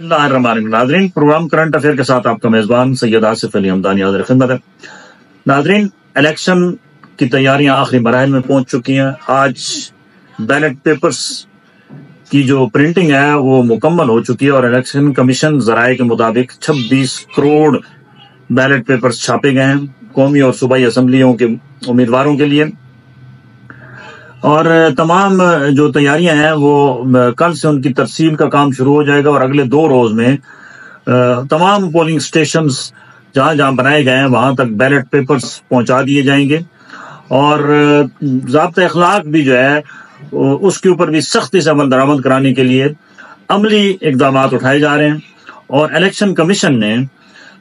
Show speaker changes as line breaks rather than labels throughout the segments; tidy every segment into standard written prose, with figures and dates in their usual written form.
नाज़रीन, programme current affair के साथ आपका मेज़बान सैयद आसिफ अली हमदानी हाज़िर खिदमत है। नाज़रीन, इलेक्शन की तैयारियां आखिरी मराहिल में पहुंच चुकी हैं। आज बैलेट पेपर्स की जो प्रिंटिंग है वो मुकम्मल हो चुकी है और इलेक्शन कमीशन ज़राए के मुताबिक 26 करोड़ बैलेट पेपर्स छापे गए हैं कौमी और सूबाई असम्बलियों के उम्मीदवारों के लिए। और तमाम जो तैयारियां हैं वो कल से उनकी तरसील का काम शुरू हो जाएगा और अगले 2 रोज में तमाम पोलिंग स्टेशंस जहां जहां बनाए गए हैं वहां तक बैलेट पेपर्स पहुंचा दिए जाएंगे और ज़ाब्ता अखलाक भी जो है उसके ऊपर भी सख्ती से अमल दरामद कराने के लिए अमली इकदाम उठाए जा रहे हैं। और इलेक्शन कमीशन ने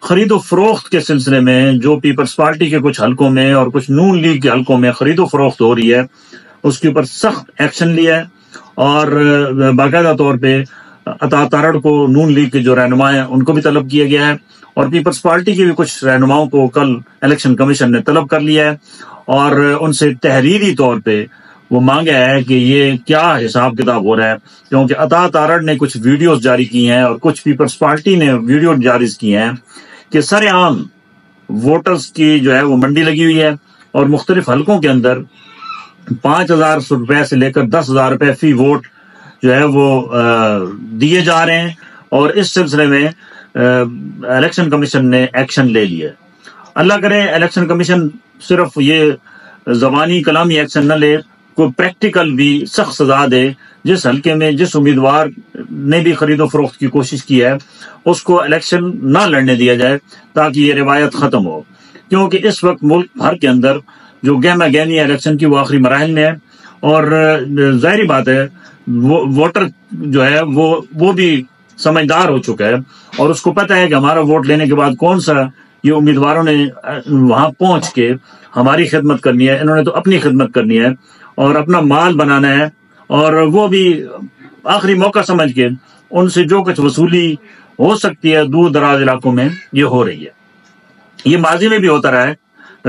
खरीदो फरोख्त के सिलसिले में जो पीपल्स पार्टी के कुछ हलकों में और कुछ नून लीग के हलकों में खरीदो फरोख्त हो रही है उसके ऊपर सख्त एक्शन लिया है और बाकायदा तौर पे अता तारड़ को नून लीग के जो रहनुमा हैं उनको भी तलब किया गया है और पीपल्स पार्टी के भी कुछ रहनुमाओं को कल इलेक्शन कमीशन ने तलब कर लिया है और उनसे तहरीरी तौर पे वो मांगा है कि ये क्या हिसाब किताब हो रहा है, क्योंकि अता तारड़ ने कुछ वीडियोस जारी की हैं और कुछ पीपल्स पार्टी ने वीडियो जारी की हैं कि सरेआम वोटर्स की जो है वो मंडी लगी हुई है और मुख्तलिफ हलकों के अंदर 5,000 रुपए से लेकर 10,000 रुपए फी वोट जो है वो दिए जा रहे हैं और इस सिलसिले में इलेक्शन कमीशन ने एक्शन ले लिया। अल्लाह करे इलेक्शन कमीशन सिर्फ ये ज़बानी कलामी एक्शन न ले, कोई प्रैक्टिकल भी सख्त सजा दे। जिस हल्के में जिस उम्मीदवार ने भी खरीदो फरोख्त की कोशिश की है उसको इलेक्शन ना लड़ने दिया जाए ताकि ये रिवायत ख़त्म हो, क्योंकि इस वक्त मुल्क भर के अंदर जो गहमा गहमी है इलेक्शन की वो आखिरी मराहिल में है और जाहिर बात है वोटर जो है वो भी समझदार हो चुका है और उसको पता है कि हमारा वोट लेने के बाद कौन सा ये उम्मीदवारों ने वहां पहुंच के हमारी खिदमत करनी है, इन्होंने तो अपनी खिदमत करनी है और अपना माल बनाना है और वो भी आखिरी मौका समझ के उनसे जो कुछ वसूली हो सकती है दूर दराज इलाकों में ये हो रही है। ये माजी में भी होता रहा है।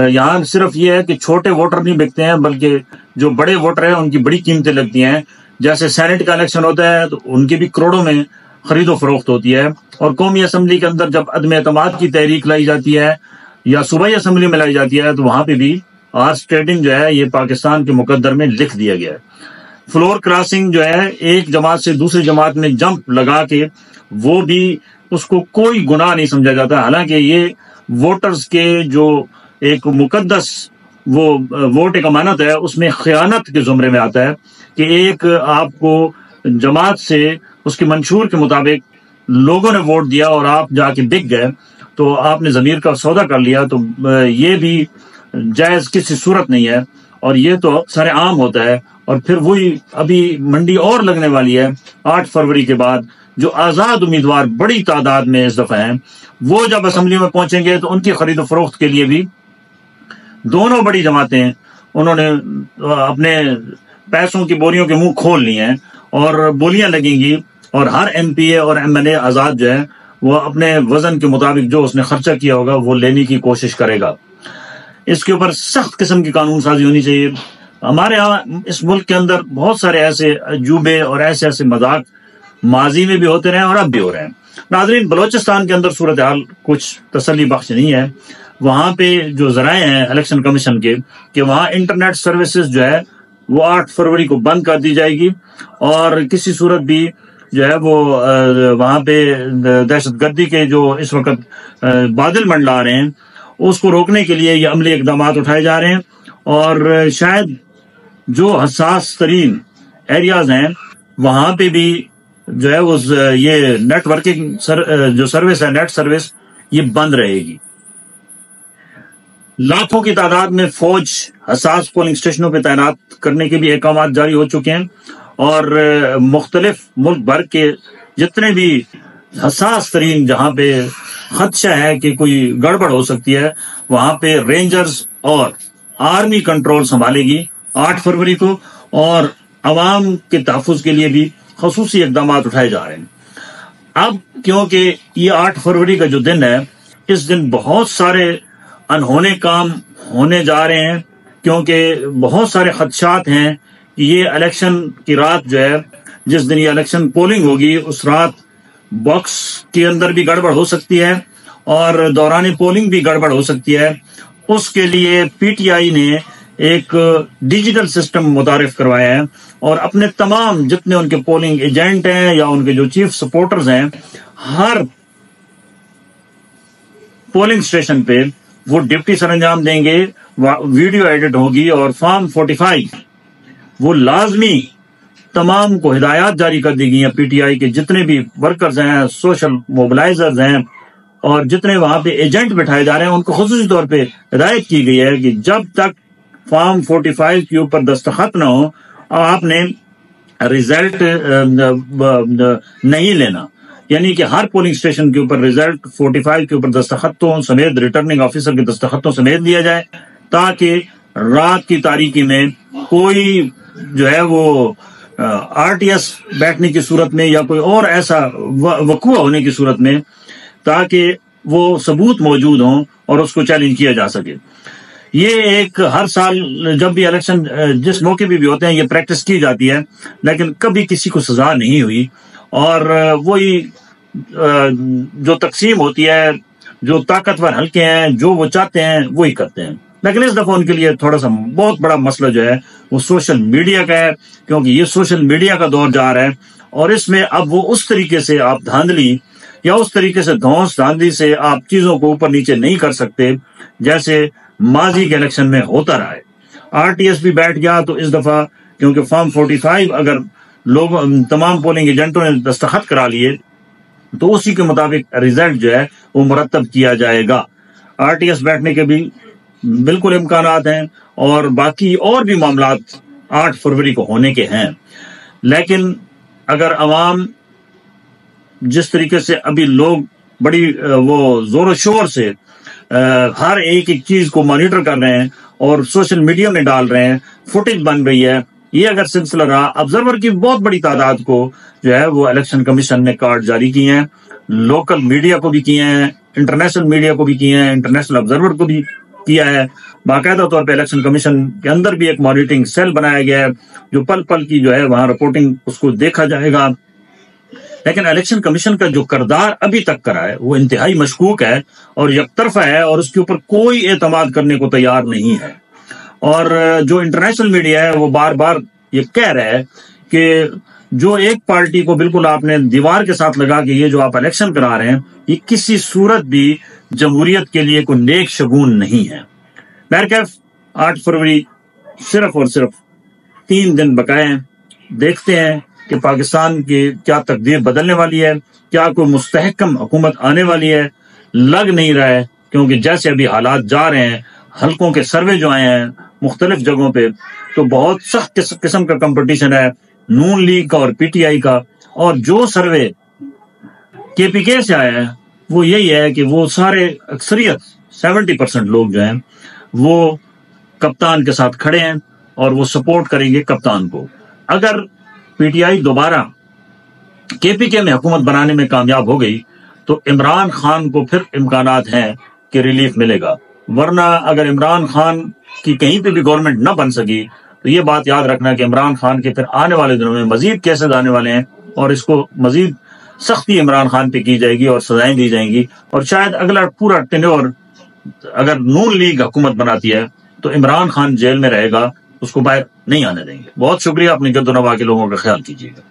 यहाँ सिर्फ ये है कि छोटे वोटर नहीं बिकते हैं बल्कि जो बड़े वोटर हैं उनकी बड़ी कीमतें लगती हैं। जैसे सेनेट का इलेक्शन होता है तो उनके भी करोड़ों में खरीदो फरोख्त होती है और कौमी असम्बली के अंदर जब अदम एतमाद की तहरीक लाई जाती है या सूबाई असम्बली में लाई जाती है तो वहां पे भी आर्स ट्रेडिंग जो है ये पाकिस्तान के मुकद्दर में लिख दिया गया है। फ्लोर क्रॉसिंग जो है एक जमात से दूसरी जमात में जंप लगा के वो भी उसको कोई गुनाह नहीं समझा जाता, हालांकि ये वोटर्स के जो एक मुकद्दस वो वोट एक अमानत है उसमें खयानत के जुमरे में आता है कि एक आपको जमात से उसके मंशूर के मुताबिक लोगों ने वोट दिया और आप जाके बिक गए तो आपने ज़मीर का सौदा कर लिया, तो ये भी जायज किसी सूरत नहीं है और ये तो सरेआम होता है। और फिर वही अभी मंडी और लगने वाली है 8 फरवरी के बाद। जो आज़ाद उम्मीदवार बड़ी तादाद में इस दफा हैं वो जब असम्बली में पहुंचेंगे तो उनकी खरीद फरोख्त के लिए भी दोनों बड़ी जमातें उन्होंने अपने पैसों की बोरियों के मुंह खोल लिए हैं और बोलियां लगेंगी और हर MPA और MLA आज़ाद जो है वो अपने वजन के मुताबिक जो उसने खर्चा किया होगा वो लेने की कोशिश करेगा। इसके ऊपर सख्त किस्म की कानून साजी होनी चाहिए। हमारे यहाँ इस मुल्क के अंदर बहुत सारे ऐसे अजूबे और ऐसे मजाक माजी में भी होते रहे और अब भी हो रहे हैं। नाज़रीन, बलोचिस्तान के अंदर सूरत हाल कुछ तसल्ली बख्श नहीं है। वहां पे जो जराए हैं इलेक्शन कमीशन के कि वहां इंटरनेट सर्विसेज जो है वो 8 फरवरी को बंद कर दी जाएगी और किसी सूरत भी जो है वो वहां पे दहशतगर्दी के जो इस वक्त बादल मंडला रहे हैं उसको रोकने के लिए ये अमली इकदाम उठाए जा रहे हैं और शायद जो हसास तरीन एरियाज हैं वहां पे भी जो है वो ये नेटवर्किंग जो सर्विस है नेट सर्विस ये बंद रहेगी। लाखों की तादाद में फौज हसास पोलिंग स्टेशनों पर तैनात करने के भी अहकाम जारी हो चुके हैं और मुख्तलिफ मुल्क भर के जितने भी हसास तरीन जहां पे खदशा है कि कोई गड़बड़ हो सकती है वहां पे रेंजर्स और आर्मी कंट्रोल संभालेगी 8 फरवरी को और अवाम के तहफ़्फ़ुज़ के लिए भी ख़ुसूसी इक़दाम उठाए जा रहे हैं। अब क्योंकि ये 8 फरवरी का जो दिन है इस दिन बहुत सारे अनहोने काम होने जा रहे हैं क्योंकि बहुत सारे खदशात हैं कि ये इलेक्शन की रात जो है जिस दिन ये इलेक्शन पोलिंग होगी उस रात باکس کے اندر بھی گڑبڑ ہو سکتی ہے اور دوران پولنگ بھی گڑبڑ ہو سکتی ہے. اس کے لیے پی ٹی آئی نے ایک ڈیجیٹل سسٹم متعارف کروایا ہے اور اپنے تمام جتنے ان کے پولنگ ایجنٹ ہیں یا ان کے جو چیف سپورٹرز ہیں ہر پولنگ سٹیشن پہ وہ ڈپٹی سر انجام دیں گے, ویڈیو ایڈٹ ہوگی اور فارم 45 وہ لازمی تمام کو ہدایات جاری کر دی گئی ہیں. پی ٹی آئی کے جتنے بھی ورکرز ہیں, سوشل موبلائزرز ہیں اور جتنے وہاں پہ ایجنٹ بٹھائے جا رہے ہیں ان کو خصوصی طور پہ ہدایت کی گئی ہے کہ جب تک فارم 45 کے اوپر دستخط نہ ہو آپ نے ریزلٹ نہیں لینا. یعنی کہ ہر پولنگ سٹیشن کے اوپر ریزلٹ 45 کے اوپر دستخطوں سمیت ریٹرننگ آفیسر کے دستخطوں سمیت دیا جائے تاکہ رات کی تاریکی میں کوئی جو ہے وہ آر ٹی ایس بیٹھنے کی صورت میں یا کوئی اور ایسا وقوع ہونے کی صورت میں تاکہ وہ ثبوت موجود ہوں اور اس کو چیلنج کیا جا سکے. یہ ایک ہر سال جب بھی الیکشن جس موقع بھی ہوتے ہیں یہ پریکٹس کی جاتی ہے لیکن کبھی کسی کو سزا نہیں ہوئی اور وہی جو تقسیم ہوتی ہے جو طاقتور حلقے ہیں جو وہ چاہتے ہیں وہی کرتے ہیں. لیکن اس دفعہ ان کے لیے تھوڑا سا بہت بڑا مسئلہ جو ہے وہ سوشل میڈیا کا ہے کیونکہ یہ سوشل میڈیا کا دور جا رہا ہے اور اس میں اب وہ اس طریقے سے آپ دھاندلی یا اس طریقے سے دھونس دھاندلی سے آپ چیزوں کو اوپر نیچے نہیں کر سکتے جیسے ماضی کے الیکشن میں ہوتا رہا ہے. آر ٹی ایس بھی بیٹھ گیا تو اس دفعہ کیونکہ فارم 45 اگر لوگ تمام پولنگ ایجنٹوں نے دستخط کرا لیے تو اسی کے مطابق ریزلٹ جو ہے وہ مرتب کیا جائے گا. آر ٹی ایس بیٹھنے کے بھی بالکل امکانات ہیں اور باقی اور بھی معاملات 8 فروری کو ہونے کے ہیں. لیکن اگر عوام جس طریقے سے ابھی لوگ بڑی وہ زور و شور سے ہر ایک چیز کو مانیٹر کر رہے ہیں اور سوشل میڈیا میں ڈال رہے ہیں, فوٹیج بن رہی ہے, یہ اگر سلسلہ رہا آبزرور کی بہت بڑی تعداد کو جو ہے وہ الیکشن کمیشن نے کارڈ جاری کیے ہیں, لوکل میڈیا کو بھی کیے ہیں, انٹرنیشنل میڈیا کو بھی کیے ہیں, انٹرنیشنل آبزرور کو بھی کیا ہے. باقاعدہ طور پہ الیکشن کمیشن کے اندر بھی ایک مانیٹرنگ سیل بنایا گیا ہے جو پل پل کی جو ہے وہاں رپورٹنگ اس کو دیکھا جائے گا. لیکن الیکشن کمیشن کا جو کردار ابھی تک کرا ہے وہ انتہائی مشکوک ہے اور یک طرفہ ہے اور اس کے اوپر کوئی اعتماد کرنے کو تیار نہیں ہے. اور جو انٹرنیشنل میڈیا ہے وہ بار بار یہ کہہ رہا ہے کہ جو ایک پارٹی کو بالکل آپ نے دیوار کے ساتھ لگا کہ یہ جو آپ الیکشن کرا رہے ہیں یہ کسی صورت بھی جمہوریت کے لیے کوئی نیک شگون نہیں ہے. بہرکیف 8 فروری صرف اور صرف 3 دن بقائے ہیں, دیکھتے ہیں کہ پاکستان کی کیا تقدیر بدلنے والی ہے, کیا کوئی مستحکم حکومت آنے والی ہے. لگ نہیں رہا ہے کیونکہ جیسے ابھی حالات جا رہے ہیں, حلقوں کے سروے جو آئے ہیں مختلف جگہوں پہ تو بہت سخت قسم کا کمپٹیشن ہے نون لیگ کا اور پی ٹی آئی کا. اور جو سروے کے پی کے سے آیا ہے وہ یہی ہے کہ وہ سارے اکثریت 70% لوگ جو ہیں وہ کپتان کے ساتھ کھڑے ہیں اور وہ سپورٹ کریں گے کپتان کو. اگر پی ٹی آئی دوبارہ کے پی کے میں حکومت بنانے میں کامیاب ہو گئی تو عمران خان کو پھر امکانات ہیں کہ ریلیف ملے گا, ورنہ اگر عمران خان کی کہیں پہ بھی گورنمنٹ نہ بن سکی تو یہ بات یاد رکھنا کہ عمران خان کے پھر آنے والے دنوں میں مزید کیسز آنے والے ہیں اور اس کو مزید سختی عمران خان پہ کی جائے گی اور سزائیں دی جائیں گی. اور شاید اگلا پورا ٹینور اگر نون لیگ حکومت بناتی ہے تو عمران خان جیل میں رہے گا, اس کو باہر نہیں آنے دیں گے. بہت شکریہ, اپنی جد و نواح کے لوگوں کا خیال کیجیے گا.